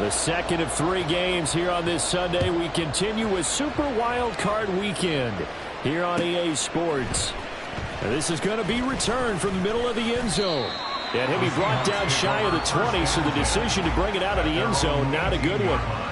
The second of 3 games here on this Sunday. We continue with Super Wild Card Weekend here on EA Sports. Now this is going to be returned from the middle of the end zone. And he'll be brought down shy of the 20, so the decision to bring it out of the end zone, not a good one.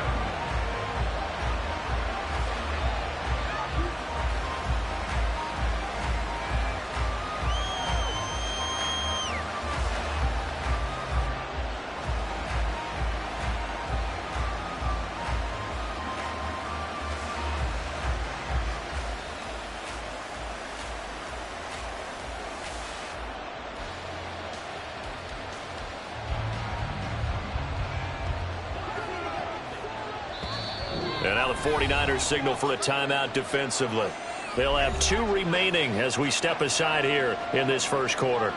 And now the 49ers signal for a timeout defensively. They'll have 2 remaining as we step aside here in this first quarter.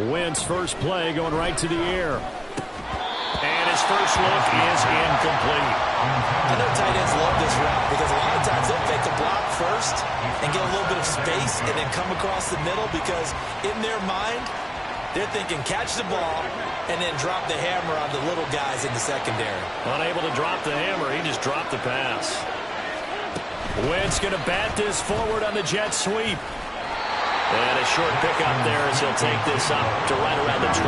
Wentz first play going right to the air. And his first look is incomplete. I know tight ends love this route because a lot of times they'll fake the block first and get a little bit of space and then come across the middle because in their mind, they're thinking catch the ball and then drop the hammer on the little guys in the secondary. Unable to drop the hammer, he just dropped the pass. Wentz going to bat this forward on the jet sweep. And a short pickup there as he'll take this up to right around the 20.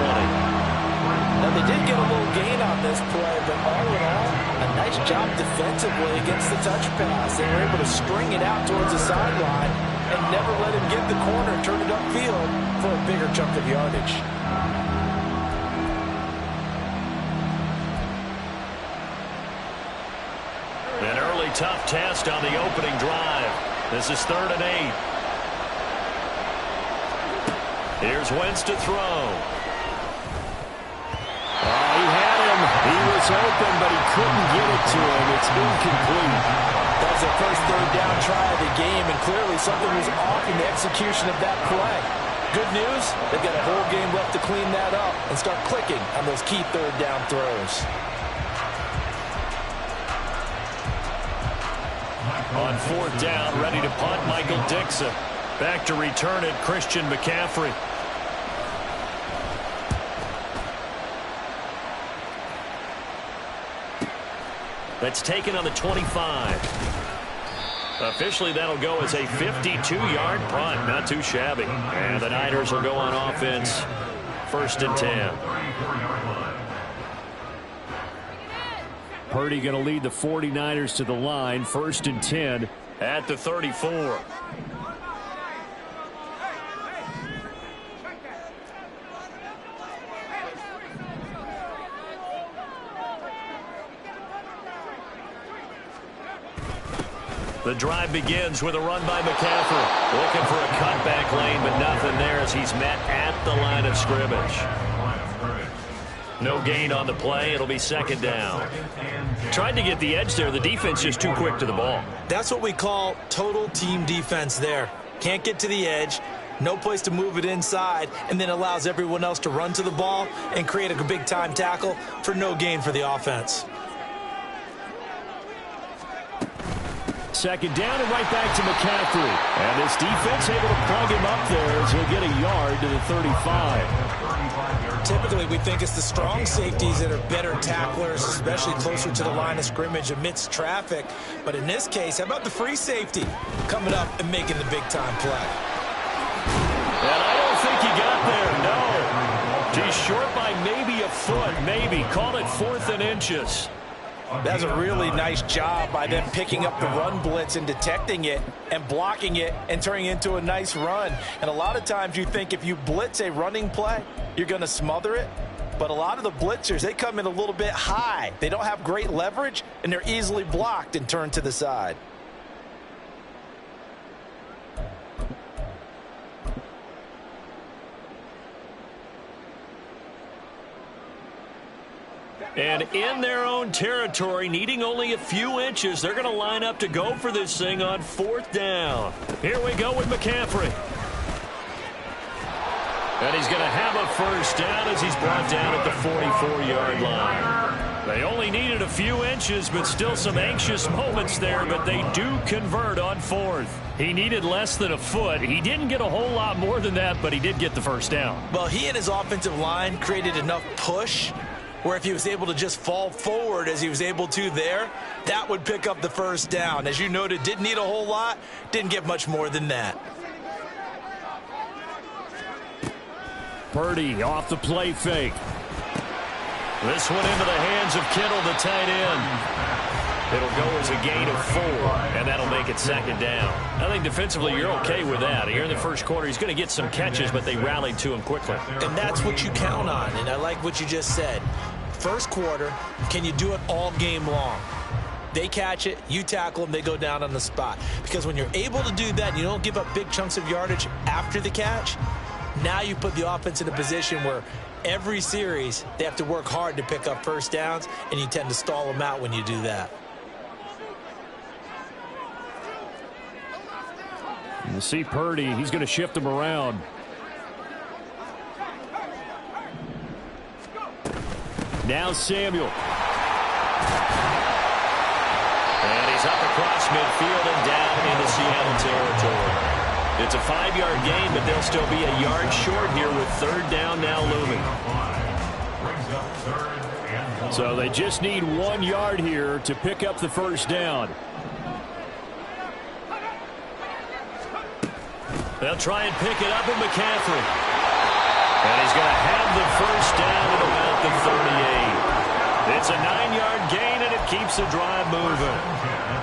Now, they did get a little gain on this play, but all in all, a nice job defensively against the touch pass. They were able to string it out towards the sideline and never let him get the corner and turn it upfield for a bigger chunk of yardage. An early tough test on the opening drive. This is 3rd and 8. Here's Wentz to throw. He had him. He was open, but he couldn't get it to him. It's incomplete. That was their first 3rd down try of the game, and clearly something was off in the execution of that play. Good news, they've got a whole game left to clean that up and start clicking on those key 3rd down throws. On 4th down, ready to punt, Michael Dixon. Back to return it, Christian McCaffrey. That's taken on the 25. Officially, that'll go as a 52-yard punt. Not too shabby. And the Niners will go on offense. 1st and 10. Purdy going to lead the 49ers to the line. 1st and 10 at the 34. The drive begins with a run by McCaffrey. Looking for a cutback lane, but nothing there as he's met at the line of scrimmage. No gain on the play. It'll be 2nd down. Tried to get the edge there. The defense just too quick to the ball. That's what we call total team defense there. Can't get to the edge, no place to move it inside, and then allows everyone else to run to the ball and create a big-time tackle for no gain for the offense. 2nd down and right back to McCaffrey. And this defense able to plug him up there as he'll get a yard to the 35. Typically, we think it's the strong safeties that are better tacklers, especially closer to the line of scrimmage amidst traffic. But in this case, how about the free safety coming up and making the big-time play? And I don't think he got there, no. He's short by maybe a foot, maybe. Call it 4th and inches. That's a really nice job by them picking up the run blitz and detecting it and blocking it and turning it into a nice run. And a lot of times you think if you blitz a running play, you're going to smother it. But a lot of the blitzers, they come in a little bit high. They don't have great leverage, and they're easily blocked and turned to the side. And in their own territory, needing only a few inches, they're going to line up to go for this thing on 4th down. Here we go with McCaffrey. And he's going to have a first down as he's brought down at the 44-yard line. They only needed a few inches, but still some anxious moments there, but they do convert on 4th. He needed less than a foot. He didn't get a whole lot more than that, but he did get the first down. Well, he and his offensive line created enough push where if he was able to just fall forward as he was able to there, that would pick up the first down. As you noted, didn't need a whole lot, didn't get much more than that. Purdy off the play fake. This one into the hands of Kittle, the tight end. It'll go as a gain of 4, and that'll make it 2nd down. I think defensively you're okay with that. Here in the first quarter, he's going to get some catches, but they rallied to him quickly. And that's what you count on, and I like what you just said. First quarter, can you do it all game long? They catch it, you tackle them, they go down on the spot. Because when you're able to do that and you don't give up big chunks of yardage after the catch, now you put the offense in a position where every series they have to work hard to pick up first downs, and you tend to stall them out when you do that. You see Purdy, he's going to shift him around. Now Samuel. And he's up across midfield and down into Seattle territory. It's a 5-yard gain, but they'll still be a yard short here with 3rd down now looming. So they just need 1 yard here to pick up the first down. They'll try and pick it up with McCaffrey. And he's going to have the first down at about the 38. It's a 9-yard gain, and it keeps the drive moving.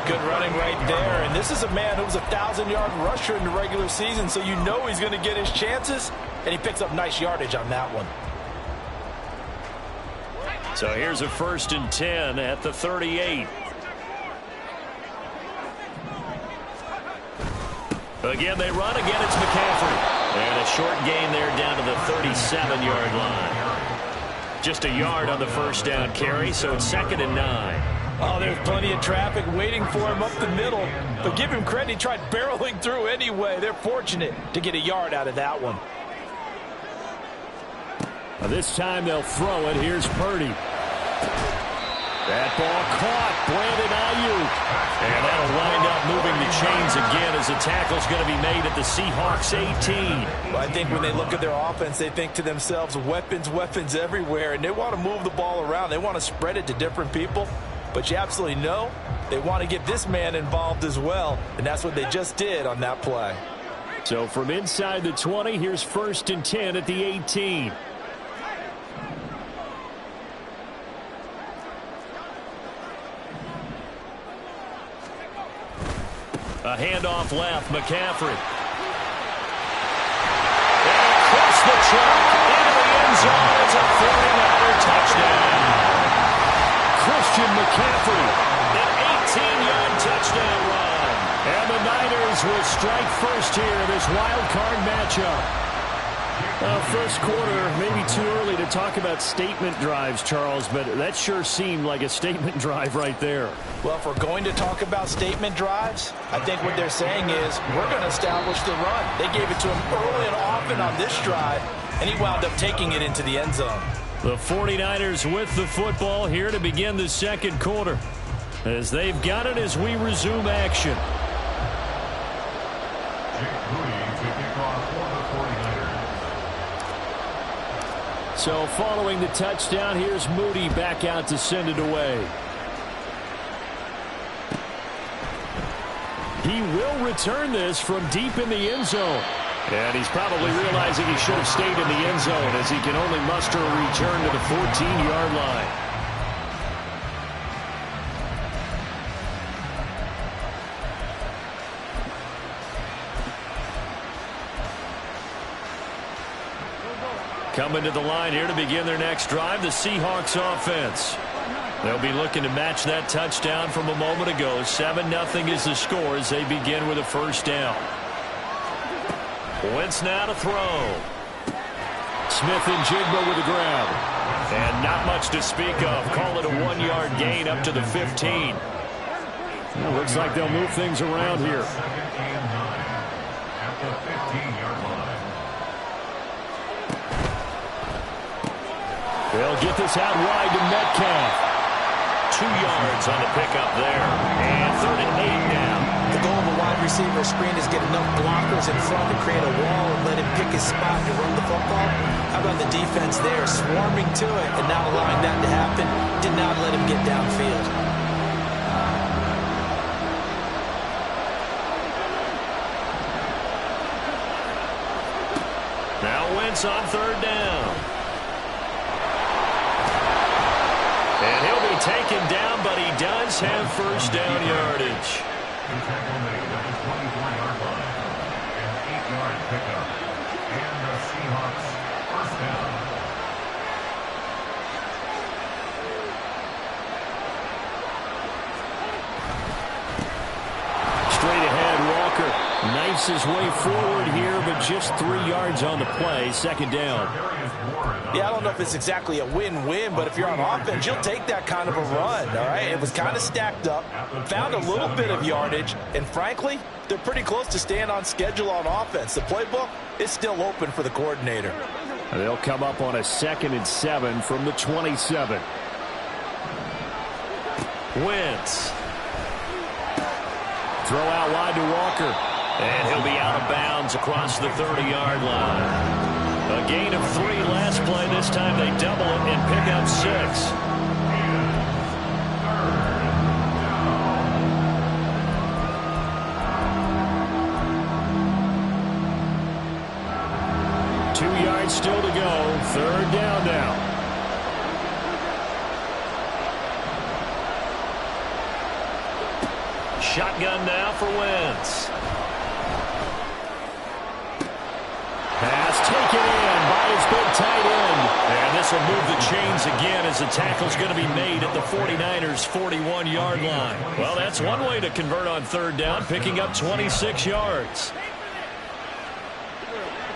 Good running right there. And this is a man who was a 1,000-yard rusher in the regular season, so you know he's going to get his chances, and he picks up nice yardage on that one. So here's a 1st and 10 at the 38. Again, they run. Again, it's McCaffrey. And a short gain there down to the 37-yard line. Just a yard on the first down carry, so it's 2nd and 9. Oh, there's plenty of traffic waiting for him up the middle. But give him credit, he tried barreling through anyway. They're fortunate to get a yard out of that one. This time they'll throw it. Here's Purdy. That ball caught. Brandon Ayuk. And that'll wind up moving the chains again as the tackle's going to be made at the Seahawks 18. Well, I think when they look at their offense, they think to themselves, weapons, weapons everywhere. And they want to move the ball around. They want to spread it to different people. But you absolutely know they want to get this man involved as well. And that's what they just did on that play. So from inside the 20, here's 1st and 10 at the 18. A handoff left, McCaffrey. And across the track into the end zone. It's a 49er touchdown. Christian McCaffrey. An 18-yard touchdown run. And the Niners will strike first here in this wild card matchup. First quarter, maybe too early to talk about statement drives, Charles, but that sure seemed like a statement drive right there. Well, if we're going to talk about statement drives, I think what they're saying is we're going to establish the run. They gave it to him early and often on this drive, and he wound up taking it into the end zone. The 49ers with the football here to begin the second quarter, as they've got it as we resume action. So following the touchdown, here's Moody back out to send it away. He will return this from deep in the end zone. And he's probably realizing he should have stayed in the end zone as he can only muster a return to the 14-yard line. Coming to the line here to begin their next drive, the Seahawks offense. They'll be looking to match that touchdown from a moment ago. 7-0 is the score as they begin with a first down. Wentz now to throw. Smith and Jigba with the grab. And not much to speak of. Call it a 1-yard gain up to the 15. Well, looks like they'll move things around here. They'll get this out wide to Metcalf. 2 yards on the pickup there. And 3rd and 8 now. The goal of a wide receiver screen is get enough blockers in front to create a wall and let him pick his spot to run the football. How about the defense there, swarming to it and not allowing that to happen? Did not let him get downfield. Now Wentz on 3rd down. And he'll be taken down, but he does have 1st down yardage. Tackle made at the 24-yard line. An 8-yard pickup. And the Seahawks 1st down. Straight ahead, Walker knifes his way forward here, but just 3 yards on the play. 2nd down. Yeah, I don't know if it's exactly a win-win, but if you're on offense, you'll take that kind of a run, all right? It was kind of stacked up, found a little bit of yardage, and frankly, they're pretty close to staying on schedule on offense. The playbook is still open for the coordinator. They'll come up on a 2nd and 7 from the 27. Wentz. Throw out wide to Walker. And he'll be out of bounds across the 30-yard line. A gain of 3 last play. This time they double it and pick up 6. Still to go. 3rd down now. Shotgun now for Wentz. Pass taken in by his big tight end. And this will move the chains again as the tackle's going to be made at the 49ers' 41-yard line. Well, that's one way to convert on 3rd down, picking up 26 yards.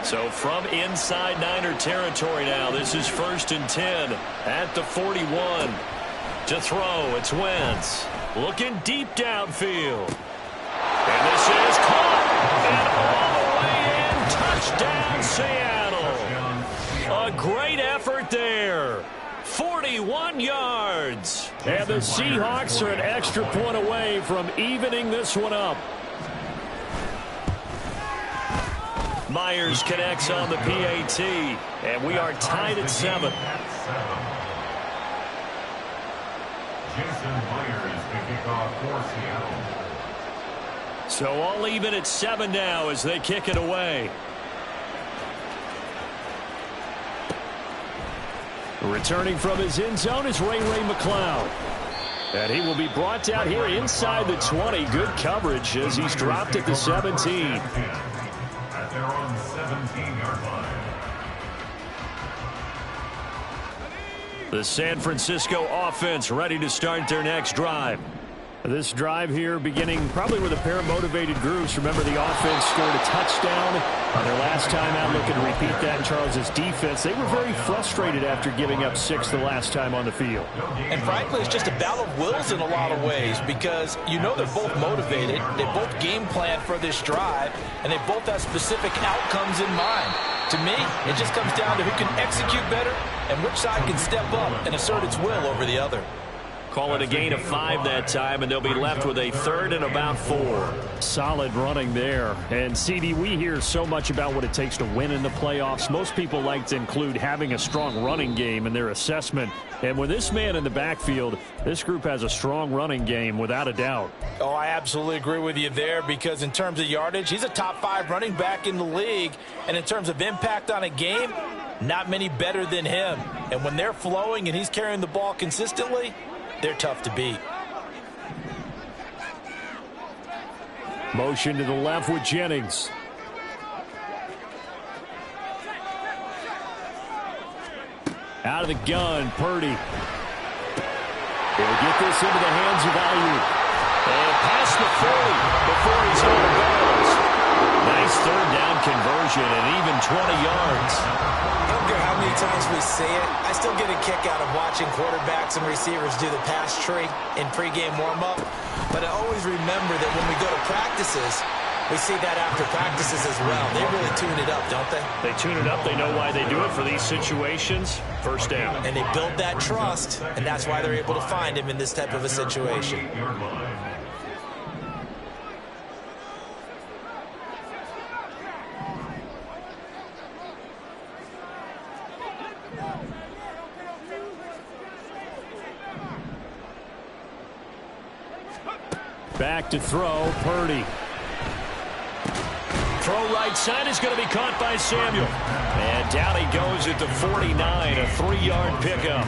So from inside Niner territory now, this is 1st and 10 at the 41. To throw, it's Wentz. Looking deep downfield. And this is caught. And all the way in. Touchdown, Seattle. A great effort there. 41 yards. And the Seahawks are an extra point away from evening this one up. Myers connects on the PAT, and we are tied at 7. Jason Myers to kick off for Seattle. So all even at 7 now as they kick it away. Returning from his end zone is Ray McCloud. And he will be brought down here inside the 20. Good coverage as he's dropped at the 17. At their own 17-yard line. The San Francisco offense ready to start their next drive. This drive here beginning probably with a pair of motivated groups. Remember, the offense scored a touchdown on their last time out. Looking to repeat that in Charles's defense. They were very frustrated after giving up 6 the last time on the field. And frankly, it's just a battle of wills in a lot of ways because you know they're both motivated. They both game plan for this drive, and they both have specific outcomes in mind. To me, it just comes down to who can execute better and which side can step up and assert its will over the other. Call it a gain of 5 that time, and they'll be left with a 3rd and about 4. Solid running there. And, CD, we hear so much about what it takes to win in the playoffs. Most people like to include having a strong running game in their assessment. And with this man in the backfield, this group has a strong running game without a doubt. Oh, I absolutely agree with you there because in terms of yardage, he's a top 5 running back in the league. And in terms of impact on a game, not many better than him. And when they're flowing and he's carrying the ball consistently, they're tough to beat. Motion to the left with Jennings. Out of the gun, Purdy. He'll get this into the hands of Ayuk. And past the 40 before he's out of bounds. Nice 3rd down conversion and even 20 yards. I don't care how many times we see it. I still get a kick out of watching quarterbacks and receivers do the pass tree in pregame warm-up. But I always remember that when we go to practices, we see that after practices as well. They really tune it up, don't they? They tune it up. They know why they do it for these situations. First down. And they build that trust, and that's why they're able to find him in this type of a situation. Back to throw, Purdy. Throw right side is going to be caught by Samuel. And down he goes at the 49, a 3-yard pickup.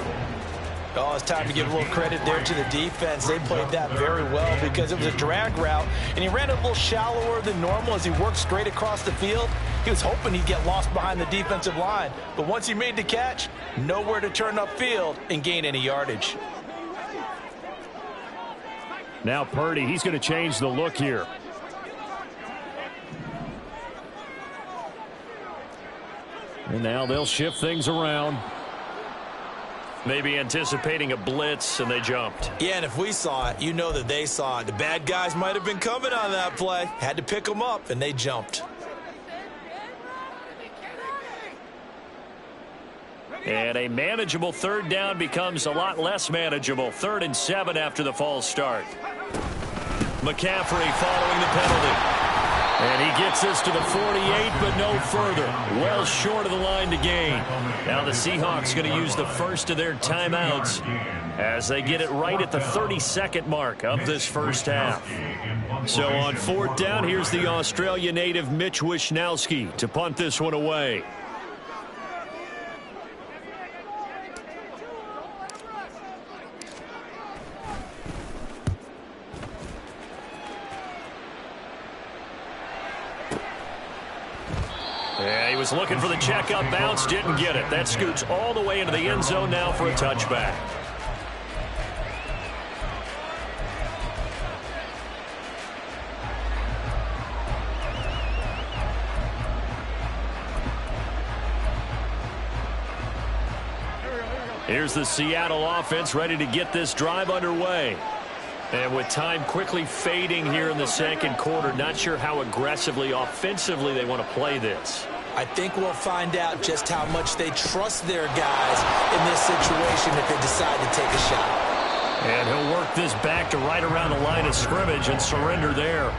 Oh, it's time to give a little credit there to the defense. They played that very well because it was a drag route, and he ran a little shallower than normal as he worked straight across the field. He was hoping he'd get lost behind the defensive line, but once he made the catch, nowhere to turn upfield and gain any yardage. Now Purdy, he's going to change the look here. And now they'll shift things around. Maybe anticipating a blitz, and they jumped. Yeah, and if we saw it, you know that they saw it. The bad guys might have been coming on that play. Had to pick them up, and they jumped. And a manageable third down becomes a lot less manageable. 3rd and 7 after the false start. McCaffrey following the penalty. And he gets this to the 48, but no further. Well short of the line to gain. Now the Seahawks going to use the first of their timeouts as they get it right at the 32nd mark of this first half. So on 4th down, here's the Australia native Mitch Wishnowsky to punt this one away. Yeah, he was looking for the checkup bounce, didn't get it. That scoots all the way into the end zone now for a touchback. Here's the Seattle offense ready to get this drive underway. And with time quickly fading here in the second quarter, not sure how aggressively, offensively they want to play this. I think we'll find out just how much they trust their guys in this situation if they decide to take a shot. And he'll work this back to right around the line of scrimmage and surrender there.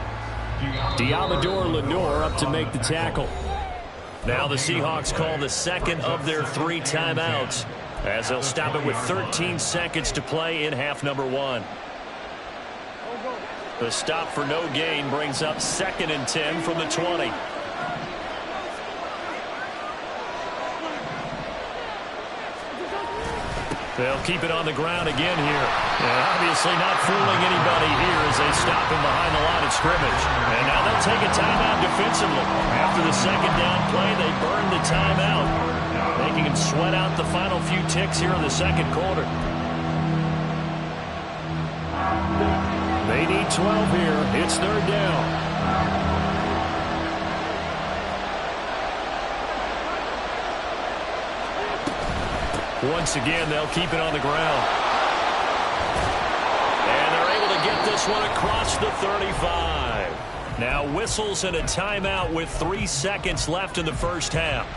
Diamador Lenore up to make the tackle. Now the Seahawks call the second of their 3 timeouts as they'll stop it with 13 seconds to play in half number 1. The stop for no gain brings up 2nd and 10 from the 20. They'll keep it on the ground again here. And obviously not fooling anybody here as they stop him behind the line of scrimmage. And now they'll take a timeout defensively. After the second down play, they burn the timeout, making him sweat out the final few ticks here in the second quarter. They need 12 here. It's 3rd down. Once again, they'll keep it on the ground. And they're able to get this one across the 35. Now whistles and a timeout with 3 seconds left in the first half.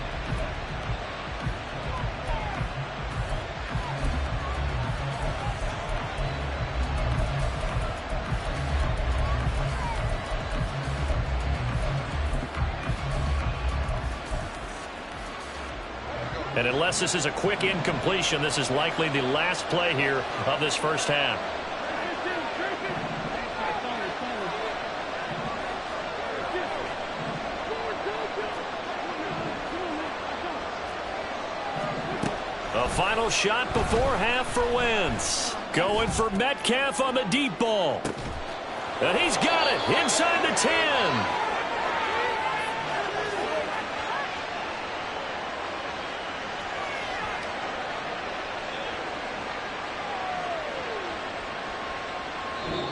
And unless this is a quick incompletion, this is likely the last play here of this first half. A final shot before half for Wentz. Going for Metcalf on the deep ball. And he's got it inside the 10.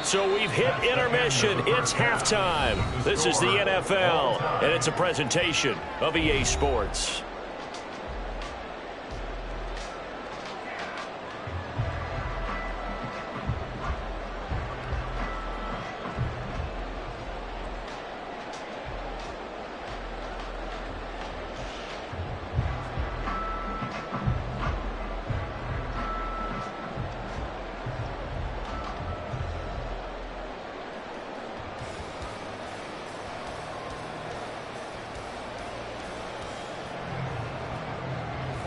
So we've hit intermission. It's halftime. This is the NFL, and it's a presentation of EA Sports.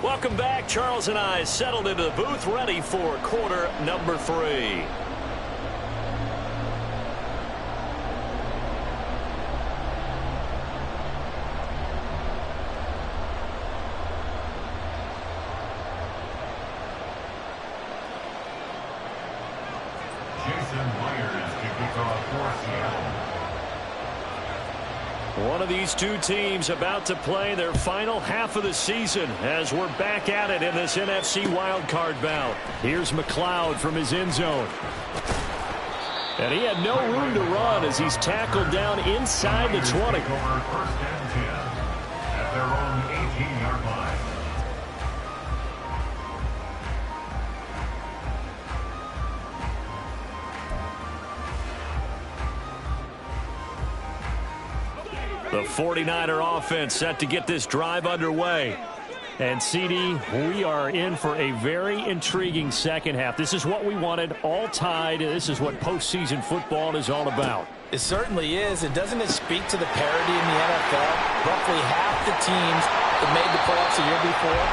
Welcome back. Charles and I settled into the booth, ready for quarter number 3. One of these two teams about to play their final half of the season as we're back at it in this NFC wildcard bout. Here's McLeod from his end zone. And he had no room to run as he's tackled down inside the 20. First and 10 at their own 18-yard line. The 49er offense set to get this drive underway. And CD, we are in for a very intriguing second half. This is what we wanted, all tied. This is what postseason football is all about. It certainly is. And doesn't it speak to the parity in the NFL? Roughly half the teams that made the playoffs the year before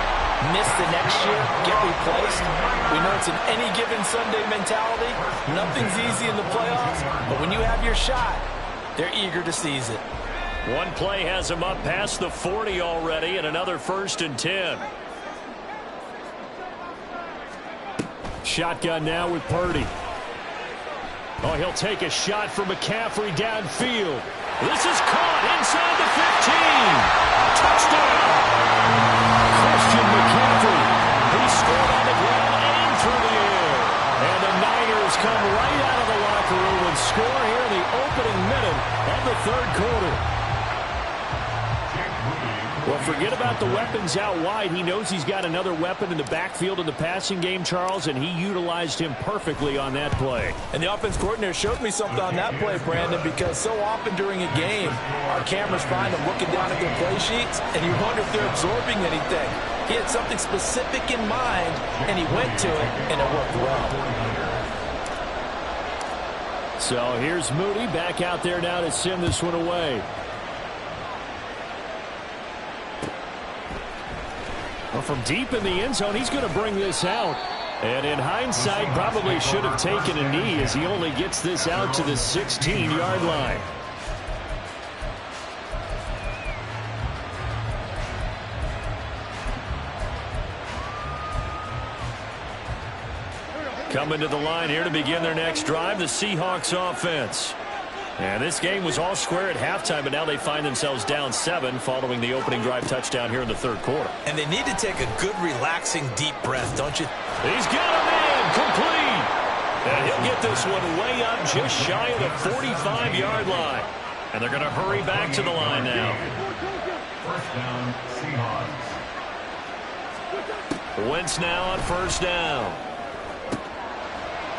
miss the next year, get replaced. We know it's an any given Sunday mentality. Nothing's easy in the playoffs, but when you have your shot, they're eager to seize it. One play has him up past the 40 already, and another 1st and 10. Shotgun now with Purdy. Oh, he'll take a shot from McCaffrey downfield. This is caught inside the 15. Touchdown! Christian McCaffrey. He scored on the ground and through the air. And the Niners come right out of the locker room and score here in the opening minute of the third quarter. Well, forget about the weapons out wide. He knows he's got another weapon in the backfield in the passing game, Charles, and he utilized him perfectly on that play. And the offense coordinator showed me something on that play, Brandon, because so often during a game, our cameras find them looking down at their play sheets, and you wonder if they're absorbing anything. He had something specific in mind, and he went to it, and it worked well. So here's Moody back out there now to send this one away. Well, from deep in the end zone, he's going to bring this out. And in hindsight, probably should have taken a knee as he only gets this out to the 16-yard line. Coming to the line here to begin their next drive, the Seahawks offense. And this game was all square at halftime, but now they find themselves down 7 following the opening drive touchdown here in the third quarter. And they need to take a good, relaxing, deep breath, don't you? He's got a man complete. And he'll get this one way up just shy of the 45-yard line. And they're going to hurry back to the line now. First down, Seahawks. Wentz now on first down.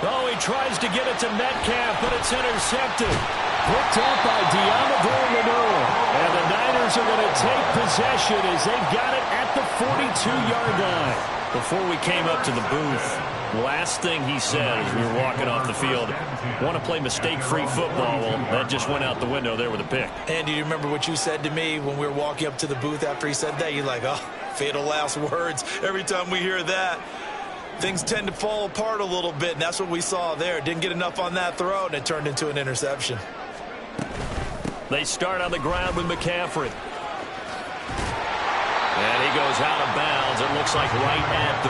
Oh, he tries to get it to Metcalf, but it's intercepted. Picked up by Diamador Lenore. And the Niners are going to take possession as they've got it at the 42-yard line. Before we came up to the booth, last thing he said as we were walking off the field, want to play mistake-free football. Well, that just went out the window there with a pick. Andy, do you remember what you said to me when we were walking up to the booth after he said that? You're like, oh, fatal last words. Every time we hear that, things tend to fall apart a little bit, and that's what we saw there. Didn't get enough on that throw, and it turned into an interception. They start on the ground with McCaffrey. And he goes out of bounds. It looks like right at the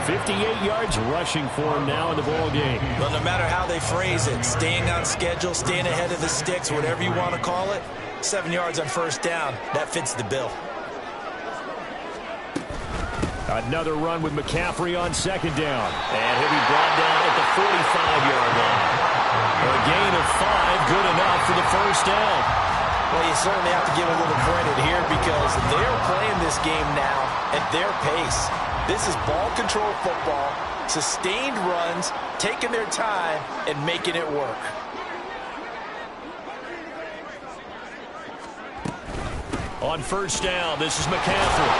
50. 58 yards rushing for him now in the ball game. Well, no matter how they phrase it, staying on schedule, staying ahead of the sticks, whatever you want to call it, 7 yards on first down, that fits the bill. Another run with McCaffrey on second down. And he'll be brought down at the 45-yard line. A gain of 5, good enough for the first down. Well, you certainly have to give a little credit here because they're playing this game now at their pace. This is ball control football, sustained runs, taking their time, and making it work. On first down, this is McCaffrey.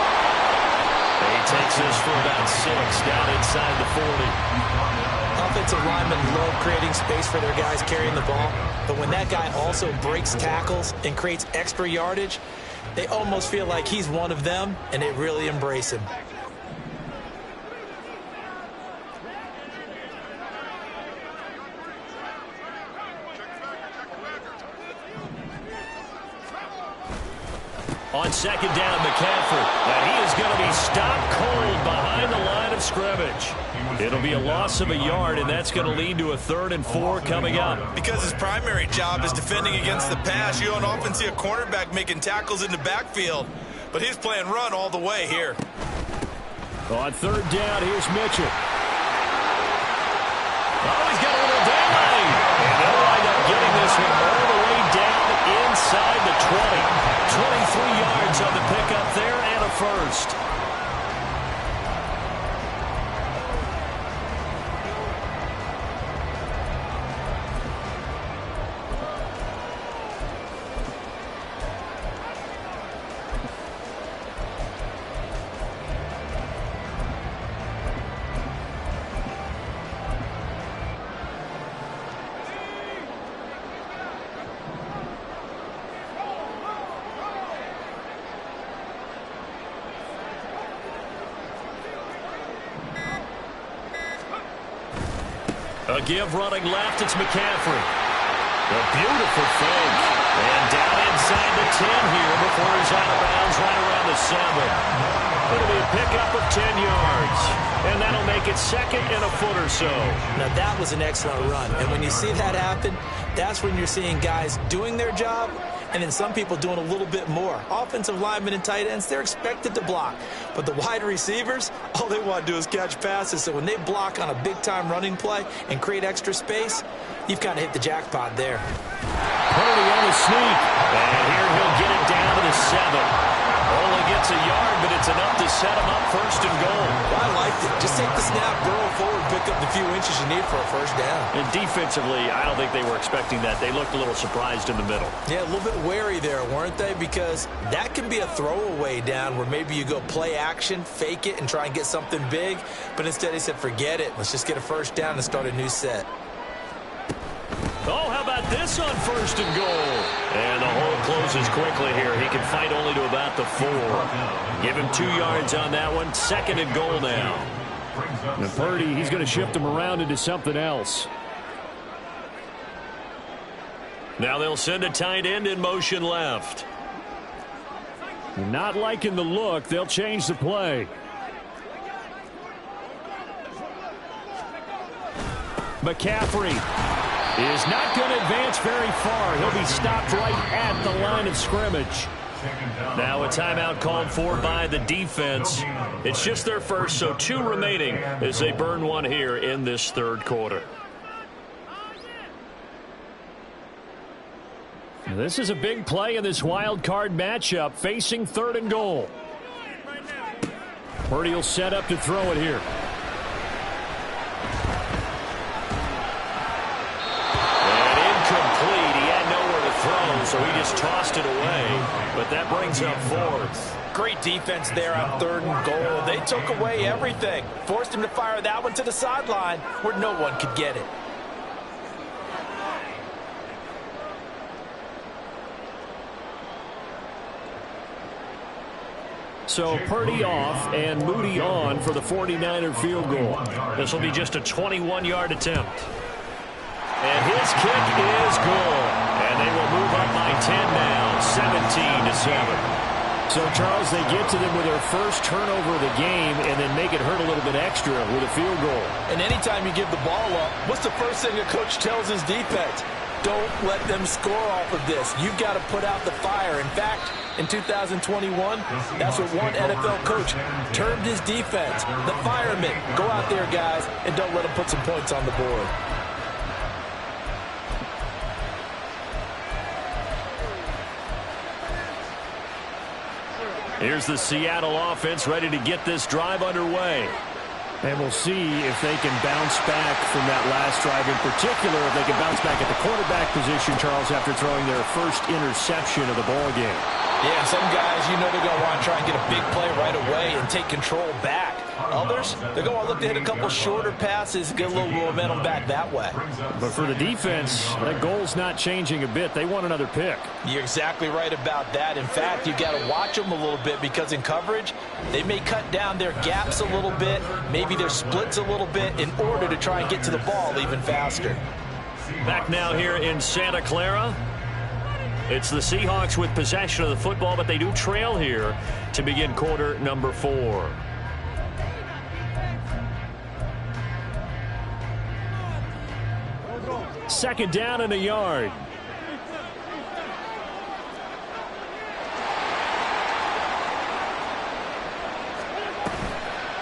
He takes this for about 6 down inside the 40. Offensive linemen love creating space for their guys carrying the ball, but when that guy also breaks tackles and creates extra yardage, They almost feel like he's one of them, and they really embrace him. On second down, McCaffrey. And he is going to be stopped cold behind the line of scrimmage. It'll be a loss of a yard, and that's going to lead to a 3rd and 4 coming up. Because his primary job is defending against the pass, you don't often see a cornerback making tackles in the backfield. But he's playing run all the way here. On 3rd down, here's Mitchell. Oh, he's got a little delay. And they'll wind up getting this one all the way down inside the 20. 23 yards on the pickup there and a first. A give running left, it's McCaffrey. A beautiful fake. And down inside the 10 here before he's out of bounds right around the 7. It'll be a pickup of 10 yards. And that'll make it 2nd and a foot or so. Now, that was an excellent run. And when you see that happen, that's when you're seeing guys doing their job and then some people doing a little bit more. Offensive linemen and tight ends, they're expected to block. But the wide receivers, all they want to do is catch passes. So when they block on a big-time running play and create extra space, you've kind of hit the jackpot there. Purdy on the sneak. And here he'll get it down to the 7. Only gets a yard, but it's enough to set him up 1st and goal. Well, I liked it. Just take the snap, burrow forward, pick up the few inches you need for a 1st down. And defensively, I don't think they were expecting that. They looked a little surprised in the middle. Yeah, a little bit wary there, weren't they? Because that can be a throwaway down where maybe you go play action, fake it, and try and get something big. But instead, they said, forget it. Let's just get a 1st down and start a new set. Oh, how about this on 1st and goal? And the hole closes quickly here. He can fight only to about the 4. Give him 2 yards on that one. 2nd and goal now. And Purdy, he's going to shift him around into something else. Now they'll send a tight end in motion left. Not liking the look. They'll change the play. McCaffrey is not going to advance very far. He'll be stopped right at the line of scrimmage. Now a timeout called for by the defense. It's just their first, so 2 remaining as they burn one here in this 3rd quarter. This is a big play in this wild card matchup, facing 3rd and goal. Purdy will set up to throw it here. So he just tossed it away, but that brings up 4th. Great defense there on 3rd and goal. They took away everything. Forced him to fire that one to the sideline where no one could get it. So Purdy off and Moody on for the 49er field goal. This will be just a 21-yard attempt. And his kick is good. And they will move up by 10 now, 17-7. So, Charles, they get to them with their first turnover of the game and then make it hurt a little bit extra with a field goal. And anytime you give the ball up, what's the first thing a coach tells his defense? Don't let them score off of this. You've got to put out the fire. In fact, in 2021, that's what one NFL coach termed his defense. The firemen. Go out there, guys, and don't let them put some points on the board. Here's the Seattle offense ready to get this drive underway. And we'll see if they can bounce back from that last drive, in particular, if they can bounce back at the quarterback position, Charles, after throwing their first interception of the ball game. Yeah, some guys, you know they're going to want to try and get a big play right away and take control back. Others, they're going to look to hit a couple shorter passes, get a little momentum back that way. But for the defense, that goal's not changing a bit. They want another pick. You're exactly right about that. In fact, you've got to watch them a little bit because in coverage, they may cut down their gaps a little bit, maybe their splits a little bit in order to try and get to the ball even faster. Back now here in Santa Clara. It's the Seahawks with possession of the football, but they do trail here to begin quarter number 4. Second down and a yard.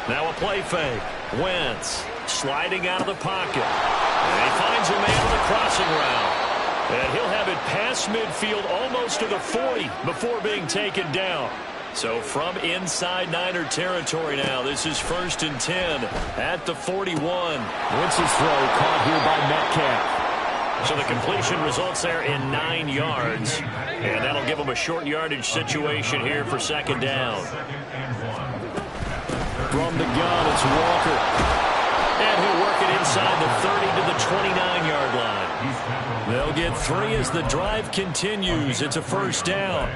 Now a play fake. Wentz sliding out of the pocket. And he finds a man on the crossing route. And he'll have it past midfield almost to the 40 before being taken down. So from inside Niner territory now, this is 1st and 10 at the 41. Wentz's throw caught here by Metcalf. So the completion results there in 9 yards. And that'll give them a short yardage situation here for 2nd down. From the gun, it's Walker. And he'll work it inside the 30 to the 29-yard line. They'll get 3 as the drive continues. It's a 1st down.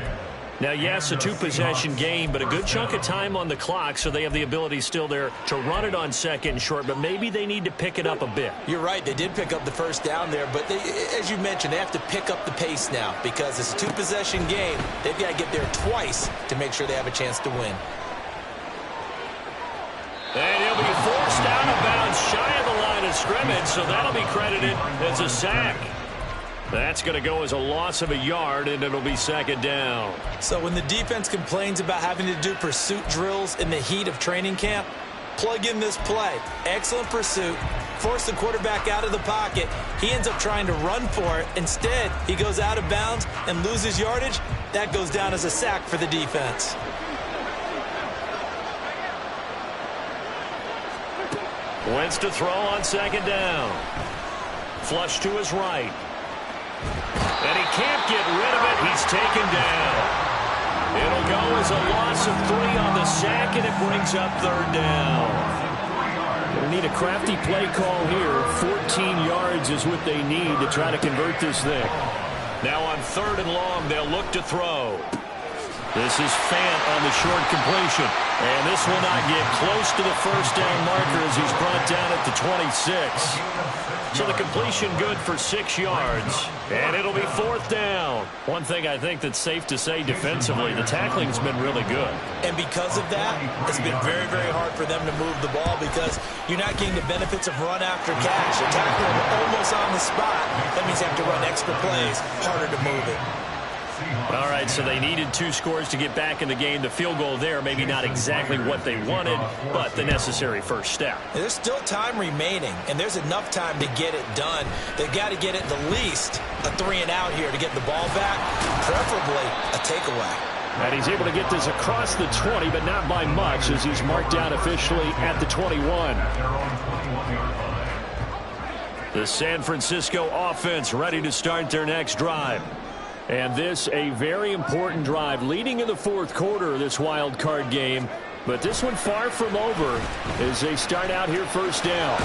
Now, yes, a 2-possession game, but a good chunk of time on the clock, so they have the ability still there to run it on 2nd and short, but maybe they need to pick it up a bit. You're right. They did pick up the 1st down there, but as you mentioned, they have to pick up the pace now because it's a 2-possession game. They've got to get there twice to make sure they have a chance to win. And he'll be forced out of bounds shy of the line of scrimmage, so that'll be credited as a sack. That's going to go as a loss of a yard, and it'll be 2nd down. So when the defense complains about having to do pursuit drills in the heat of training camp, plug in this play. Excellent pursuit. Force the quarterback out of the pocket. He ends up trying to run for it. Instead, he goes out of bounds and loses yardage. That goes down as a sack for the defense. Wentz to throw on 2nd down. Flush to his right. And he can't get rid of it. He's taken down. It'll go as a loss of 3 on the sack, and it brings up 3rd down. They need a crafty play call here. 14 yards is what they need to try to convert this thing. Now on 3rd and long, they'll look to throw. This is Fant on the short completion. And this will not get close to the 1st down marker as he's brought down at the 26. So the completion good for 6 yards. And it'll be 4th down. One thing I think that's safe to say defensively, the tackling's been really good. And because of that, it's been very, very hard for them to move the ball because you're not getting the benefits of run after catch. You're tackling almost on the spot. That means you have to run extra plays, harder to move it. All right, so they needed 2 scores to get back in the game. The field goal there, maybe not exactly what they wanted, but the necessary first step. There's still time remaining, and there's enough time to get it done. They've got to get at the least a 3-and-out here to get the ball back, preferably a takeaway. And he's able to get this across the 20, but not by much as he's marked down officially at the 21. The San Francisco offense ready to start their next drive. And this a very important drive leading in the 4th quarter of this wild card game. But this one far from over as they start out here 1st down.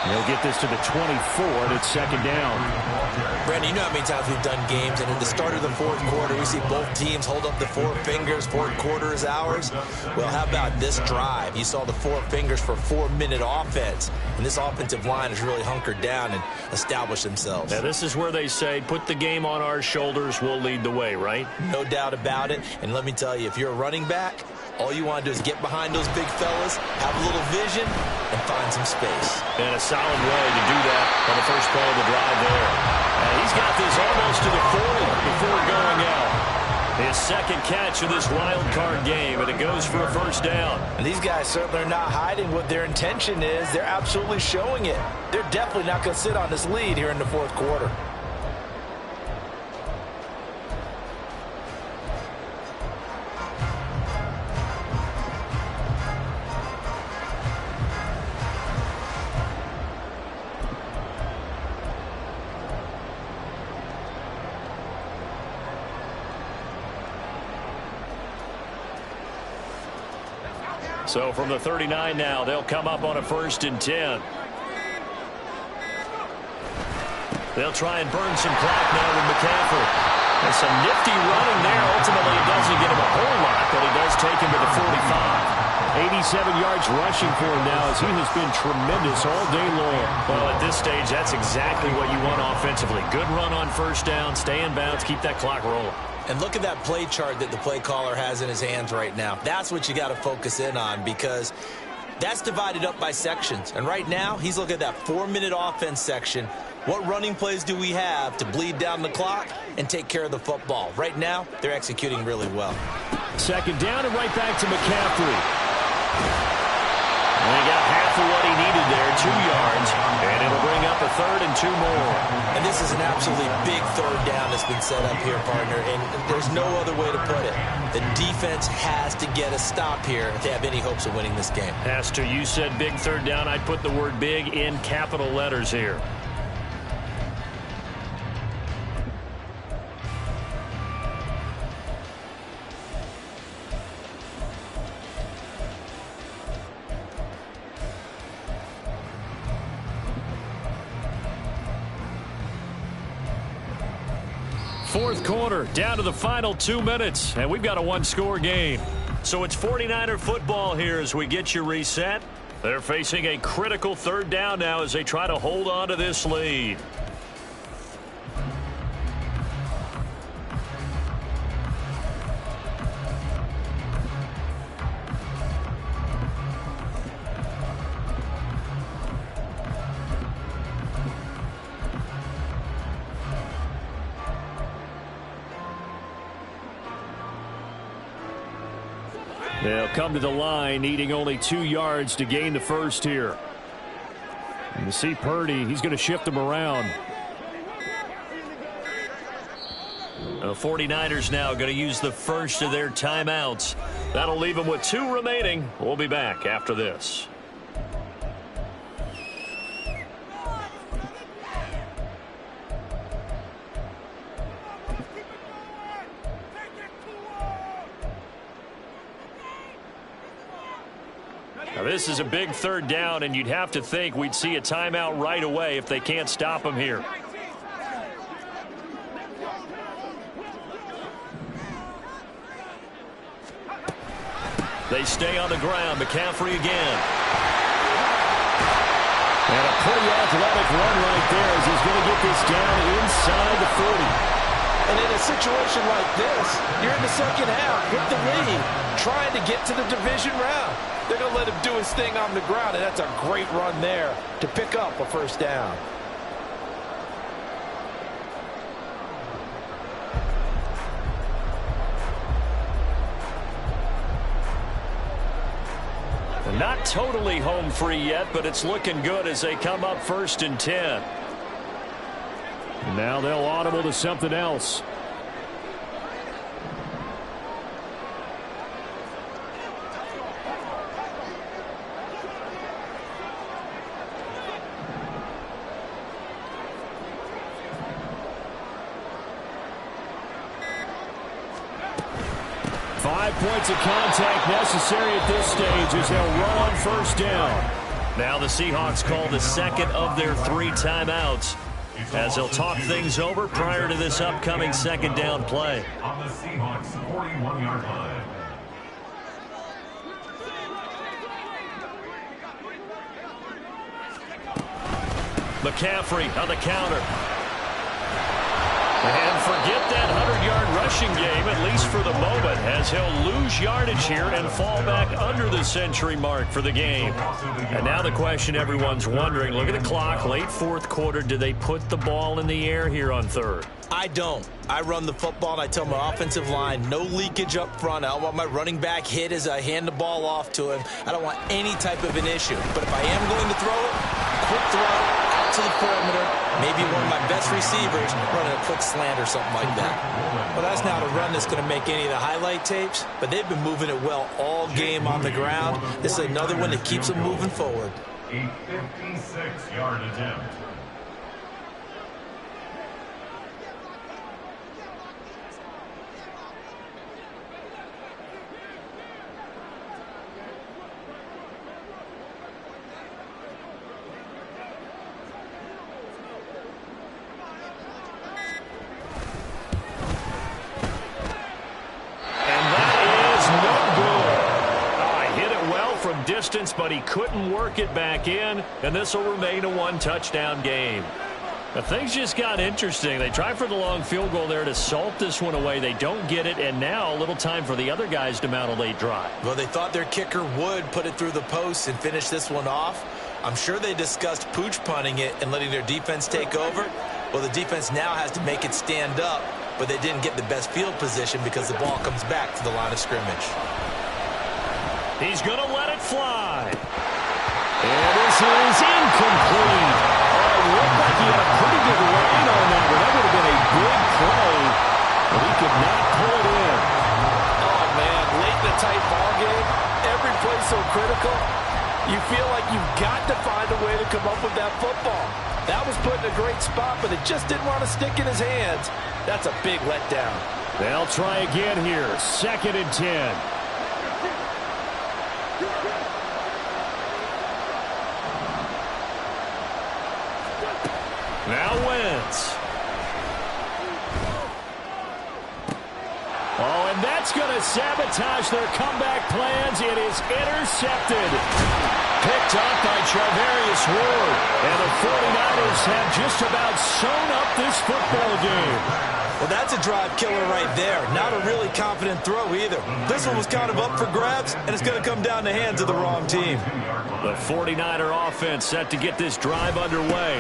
They'll get this to the 24, and it's 2nd down. Brandon, you know how many times we've done games, and at the start of the 4th quarter, we see both teams hold up the 4 fingers, 4th quarter is ours. Well, how about this drive? You saw the 4 fingers for 4-minute offense, and this offensive line has really hunkered down and established themselves. Now, this is where they say, put the game on our shoulders, we'll lead the way, right? No doubt about it, and let me tell you, if you're a running back, all you want to do is get behind those big fellas, have a little vision, and find some space. And a solid way to do that on the first play of the drive there. And he's got this almost to the 40 before going out. His 2nd catch of this wild card game, and it goes for a 1st down. And these guys certainly are not hiding what their intention is. They're absolutely showing it. They're definitely not going to sit on this lead here in the 4th quarter. So from the 39 now, they'll come up on a 1st and 10. They'll try and burn some clock now with McCaffrey. And some nifty running there. Ultimately, it doesn't get him a whole lot, but it does take him to the 45. 87 yards rushing for him now as he has been tremendous all day long. Well, at this stage, that's exactly what you want offensively. Good run on 1st down, stay in bounds, keep that clock rolling. And look at that play chart that the play caller has in his hands right now. That's what you got to focus in on, because that's divided up by sections. And right now, he's looking at that 4-minute offense section. What running plays do we have to bleed down the clock and take care of the football? Right now, they're executing really well. 2nd down and right back to McCaffrey. And he got half of what he needed there, 2 yards, and it'll bring up a 3rd and 2 more. And this is an absolutely big 3rd down that's been set up here, partner, and there's no other way to put it. The defense has to get a stop here if they have any hopes of winning this game. Has to. You said big 3rd down. I'd put the word big in capital letters here. Fourth quarter, down to the final 2 minutes, and we've got a 1-score game. So it's 49er football here as we get you reset. They're facing a critical 3rd down now as they try to hold on to this lead. They'll come to the line needing only 2 yards to gain the first here. And you see Purdy, he's going to shift them around. The 49ers now going to use the first of their timeouts. That'll leave them with 2 remaining. We'll be back after this. Now, this is a big 3rd down, and you'd have to think we'd see a timeout right away if they can't stop them here. They stay on the ground. McCaffrey again. And a pretty athletic run right there as he's going to get this down inside the 40. And in a situation like this, you're in the 2nd half with the lead, trying to get to the division round. They're going to let him do his thing on the ground, and that's a great run there to pick up a 1st down. Not totally home free yet, but it's looking good as they come up 1st and 10. Now they'll audible to something else. Points of contact necessary at this stage as they'll run on 1st down. Now the Seahawks call the 2nd of their 3 timeouts as they'll talk things over prior to this upcoming 2nd down play. On the Seahawks 41-yard line. McCaffrey on the counter. And forget that 100-yard rushing game, at least for the moment, as he'll lose yardage here and fall back under the century mark for the game. And now the question everyone's wondering, look at the clock, late 4th quarter, do they put the ball in the air here on 3rd? I don't. I run the football, and I tell my offensive line, no leakage up front. I don't want my running back hit as I hand the ball off to him. I don't want any type of an issue. But if I am going to throw it, quick throw, out to the perimeter, maybe one of my best receivers running a quick slant or something like that. Well, that's not a run that's going to make any of the highlight tapes, but they've been moving it well all game on the ground. This is another one that keeps them moving forward. A 56-yard attempt. distance, but he couldn't work it back in, and this will remain a one-touchdown game. But things just got interesting. They try for the long field goal there to salt this one away. They don't get it, and now a little time for the other guys to mount a late drive. Well, they thought their kicker would put it through the post and finish this one off. I'm sure they discussed pooch punting it and letting their defense take over. Well, the defense now has to make it stand up, but they didn't get the best field position because the ball comes back to the line of scrimmage. He's going to let it fly. And this is incomplete. It looked like he had a pretty good line on that, but that would have been a big play, but he could not pull it in. Oh, man, late in a tight ball game, every play so critical, you feel like you've got to find a way to come up with that football. That was put in a great spot, but it just didn't want to stick in his hands. That's a big letdown. They'll try again here, 2nd and 10. Now Wentz. Oh, and that's going to sabotage their comeback plans. It is intercepted. Picked up by Charvarius Ward. And the 49ers have just about sewn up this football game. Well, that's a drive killer right there. Not a really confident throw either. This one was kind of up for grabs, and it's going to come down the hands of the wrong team. The 49er offense set to get this drive underway.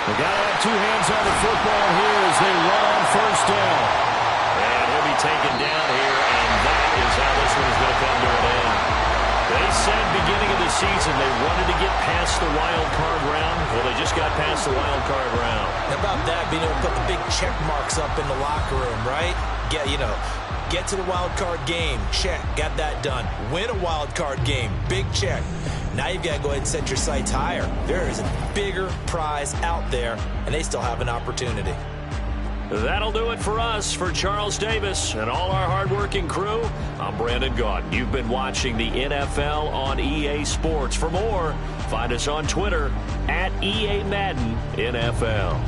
They got to have two hands on the football here as they run on 1st down. And he'll be taken down here, and that is how this one is going to come to an end. They said beginning of the season they wanted to get past the wild card round. Well, they just got past the wild card round. How about that, being able to put the big check marks up in the locker room, right? Get to the wild card game, check, got that done. Win a wild card game, big check. Now you've got to go ahead and set your sights higher. There is a bigger prize out there, and they still have an opportunity. That'll do it for us. For Charles Davis and all our hardworking crew, I'm Brandon Gaudin. You've been watching the NFL on EA Sports. For more, find us on Twitter at EA Madden NFL.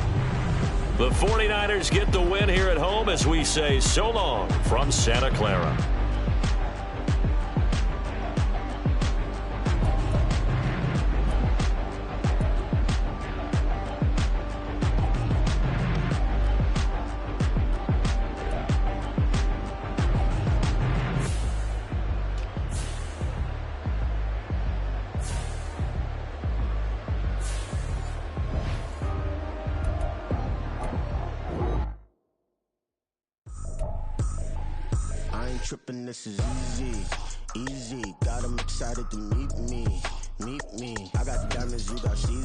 The 49ers get the win here at home as we say so long from Santa Clara. Trippin', this is easy, got them excited to meet me. I got diamonds, you got Caesar.